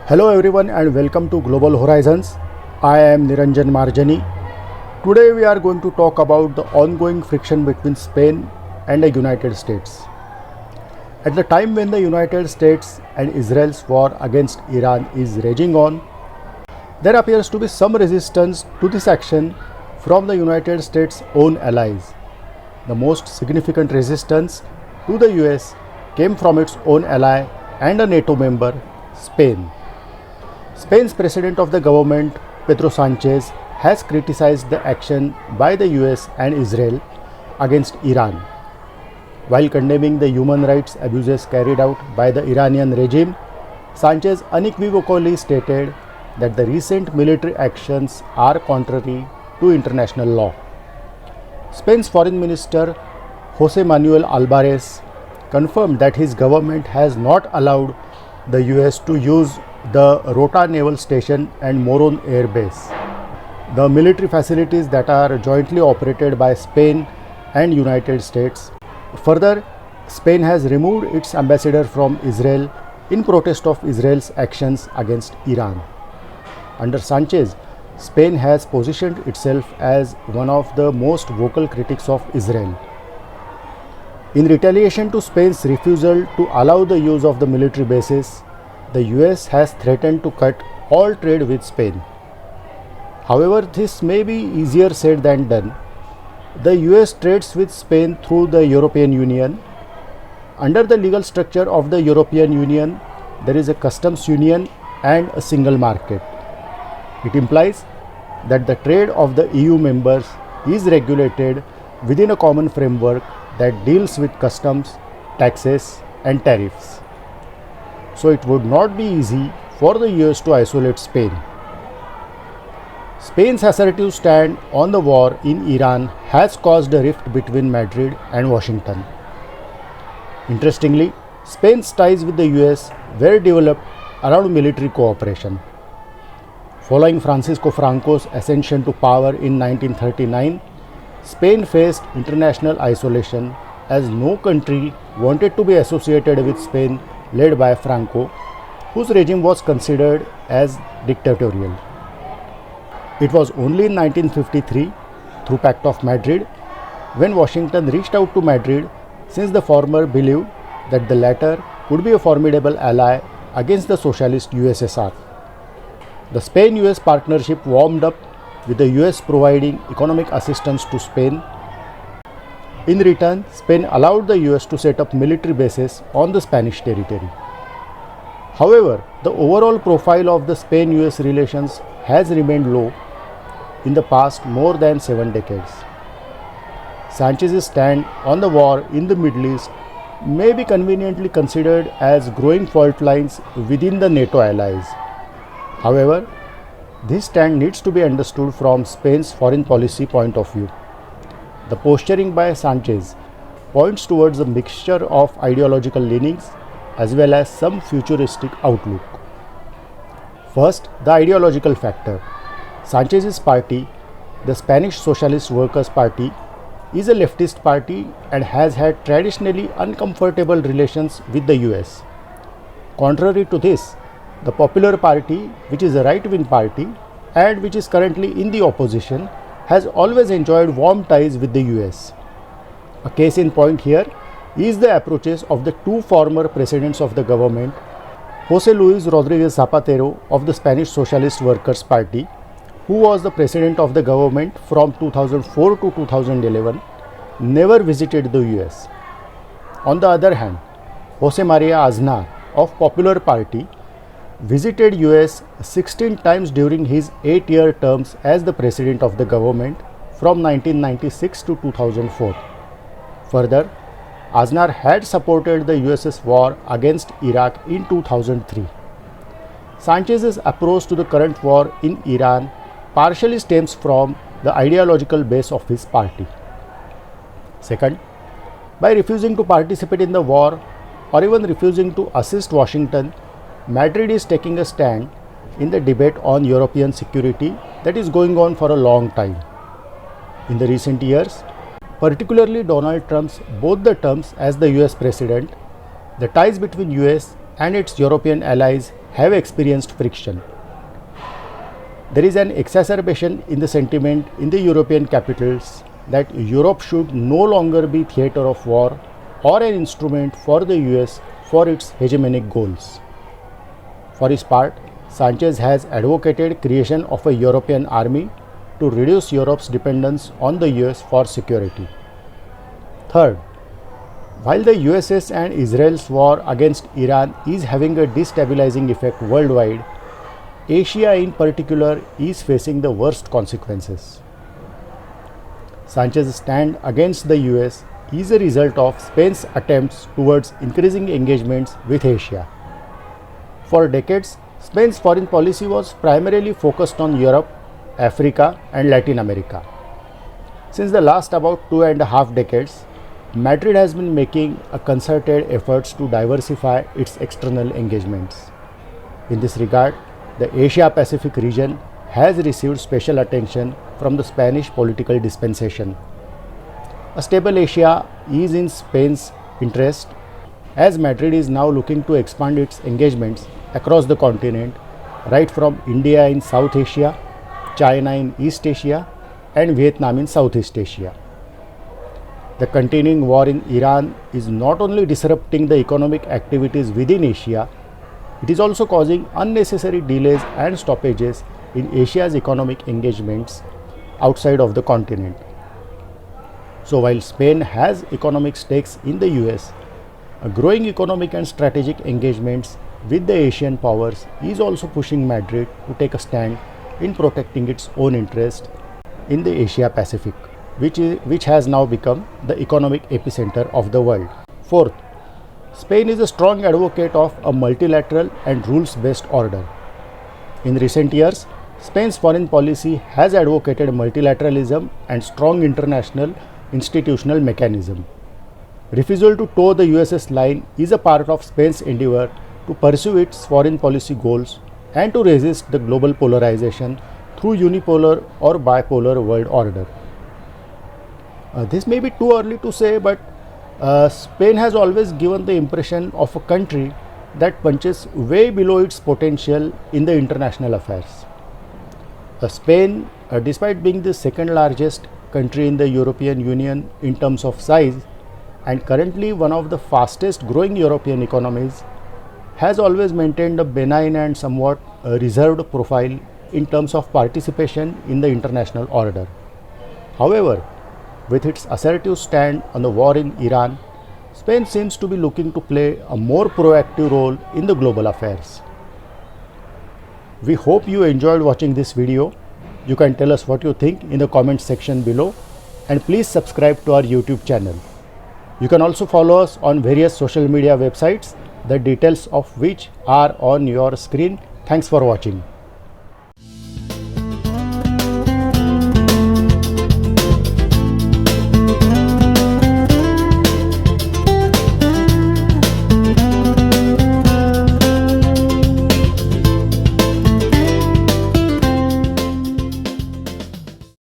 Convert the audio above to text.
Hello everyone and welcome to Global Horizons. I am Niranjan Marjani. Today we are going to talk about the ongoing friction between Spain and the United States. At the time when the United States and Israel's war against Iran is raging on, there appears to be some resistance to this action from the United States' own allies. The most significant resistance to the US came from its own ally and a NATO member, Spain. Spain's president of the government, Pedro Sanchez, has criticized the action by the US and Israel against Iran. While condemning the human rights abuses carried out by the Iranian regime, Sanchez unequivocally stated that the recent military actions are contrary to international law. Spain's Foreign Minister Jose Manuel Alvarez confirmed that his government has not allowed the US to use the Rota Naval Station and Moron Air Base, the military facilities that are jointly operated by Spain and United States. Further, Spain has removed its ambassador from Israel in protest of Israel's actions against Iran. Under Sanchez, Spain has positioned itself as one of the most vocal critics of Israel. In retaliation to Spain's refusal to allow the use of the military bases, the US has threatened to cut all trade with Spain. However, this may be easier said than done. The US trades with Spain through the European Union. Under the legal structure of the European Union, there is a customs union and a single market. It implies that the trade of the EU members is regulated within a common framework that deals with customs, taxes, and tariffs. So it would not be easy for the US to isolate Spain. Spain's assertive stand on the war in Iran has caused a rift between Madrid and Washington. Interestingly, Spain's ties with the US were developed around military cooperation. Following Francisco Franco's ascension to power in 1939, Spain faced international isolation as no country wanted to be associated with Spain led by Franco, whose regime was considered as dictatorial. It was only in 1953, through Pact of Madrid, when Washington reached out to Madrid, since the former believed that the latter could be a formidable ally against the socialist USSR. The Spain-US partnership warmed up, with the US providing economic assistance to Spain. In return, Spain allowed the US to set up military bases on the Spanish territory. However, the overall profile of the Spain-US relations has remained low in the past more than 7 decades. Sanchez's stand on the war in the Middle East may be conveniently considered as growing fault lines within the NATO allies. However, this stand needs to be understood from Spain's foreign policy point of view. The posturing by Sanchez points towards a mixture of ideological leanings as well as some futuristic outlook. First, the ideological factor. Sanchez's party, the Spanish Socialist Workers' Party, is a leftist party and has had traditionally uncomfortable relations with the US. Contrary to this, the Popular Party, which is a right-wing party and which is currently in the opposition, has always enjoyed warm ties with the US. A case in point here is the approaches of the two former presidents of the government, José Luis Rodríguez Zapatero of the Spanish Socialist Workers' Party, who was the president of the government from 2004 to 2011, never visited the US. On the other hand, José María Aznar of Popular Party visited US 16 times during his 8-year terms as the president of the government from 1996 to 2004. Further, Aznar had supported the US's war against Iraq in 2003. Sanchez's approach to the current war in Iran partially stems from the ideological base of his party. Second, by refusing to participate in the war or even refusing to assist Washington, Madrid is taking a stand in the debate on European security that is going on for a long time. In the recent years, particularly Donald Trump's both the terms as the US president, the ties between US and its European allies have experienced friction. There is an exacerbation in the sentiment in the European capitals that Europe should no longer be theatre of war or an instrument for the US for its hegemonic goals. For his part, Sanchez has advocated creation of a European army to reduce Europe's dependence on the US for security. Third, while the US's and Israel's war against Iran is having a destabilizing effect worldwide, Asia in particular is facing the worst consequences. Sanchez's stand against the US is a result of Spain's attempts towards increasing engagements with Asia. For decades, Spain's foreign policy was primarily focused on Europe, Africa, and Latin America. Since the last about 2.5 decades, Madrid has been making a concerted efforts to diversify its external engagements. In this regard, the Asia-Pacific region has received special attention from the Spanish political dispensation. A stable Asia is in Spain's interest, as Madrid is now looking to expand its engagements across the continent, right from India in South Asia, China in East Asia, and Vietnam in Southeast Asia. The continuing war in Iran is not only disrupting the economic activities within Asia, it is also causing unnecessary delays and stoppages in Asia's economic engagements outside of the continent. So while Spain has economic stakes in the US, a growing economic and strategic engagements with the Asian powers is also pushing Madrid to take a stand in protecting its own interest in the Asia Pacific, which has now become the economic epicenter of the world. Fourth, Spain is a strong advocate of a multilateral and rules-based order. In recent years, Spain's foreign policy has advocated multilateralism and strong international institutional mechanism. Refusal to toe the US's line is a part of Spain's endeavor to pursue its foreign policy goals and to resist the global polarization through unipolar or bipolar world order. This may be too early to say, but Spain has always given the impression of a country that punches way below its potential in the international affairs. Spain, despite being the second largest country in the European Union in terms of size and currently one of the fastest growing European economies, has always maintained a benign and somewhat reserved profile in terms of participation in the international order. However, with its assertive stand on the war in Iran, Spain seems to be looking to play a more proactive role in the global affairs. We hope you enjoyed watching this video. You can tell us what you think in the comment section below, and please subscribe to our YouTube channel. You can also follow us on various social media websites, the details of which are on your screen. Thanks for watching.